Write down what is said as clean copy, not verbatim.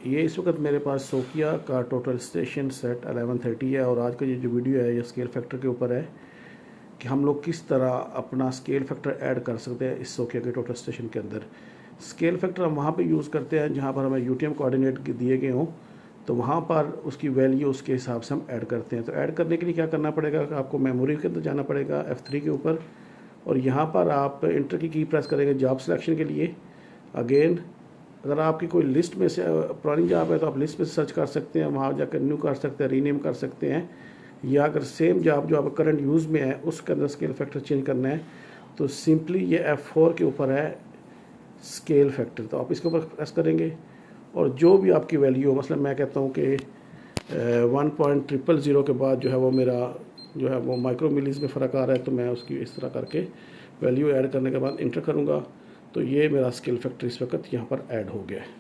ये इस वक्त मेरे पास सोकिया का टोटल स्टेशन सेट 1130 है और आज का ये जो वीडियो है ये स्केल फैक्टर के ऊपर है कि हम लोग किस तरह अपना स्केल फैक्टर ऐड कर सकते हैं इस सोकिया के टोटल स्टेशन के अंदर। स्केल फैक्टर हम वहाँ पे यूज़ करते हैं जहाँ पर हमें यूटीएम कोऑर्डिनेट दिए गए हों, तो वहाँ पर उसकी वैल्यू उसके हिसाब से हम ऐड करते हैं। तो ऐड करने के लिए क्या करना पड़ेगा, आपको मेमोरी के अंदर जाना पड़ेगा F3 के ऊपर, और यहाँ पर आप इंटर की प्रेस करेंगे जॉब सिलेक्शन के लिए। अगेन अगर आपकी कोई लिस्ट में से पुरानी जॉब है तो आप लिस्ट में सर्च कर सकते हैं, वहाँ जाकर न्यू कर सकते हैं, रीनेम कर सकते हैं। या अगर सेम जॉब जो आप करंट यूज़ में है उसके अंदर स्केल फैक्टर चेंज करना है तो सिंपली ये F4 के ऊपर है स्केल फैक्टर, तो आप इसके ऊपर प्रेस करेंगे और जो भी आपकी वैल्यू हो, मतलब मैं कहता हूँ कि 1.000 के बाद जो है वो मेरा जो है वो माइक्रो मिलीज में फ़र्क आ रहा है, तो मैं उसकी इस तरह करके वैल्यू ऐड करने के बाद इंटर करूँगा, तो ये मेरा स्केल फैक्टर इस वक्त यहाँ पर ऐड हो गया है।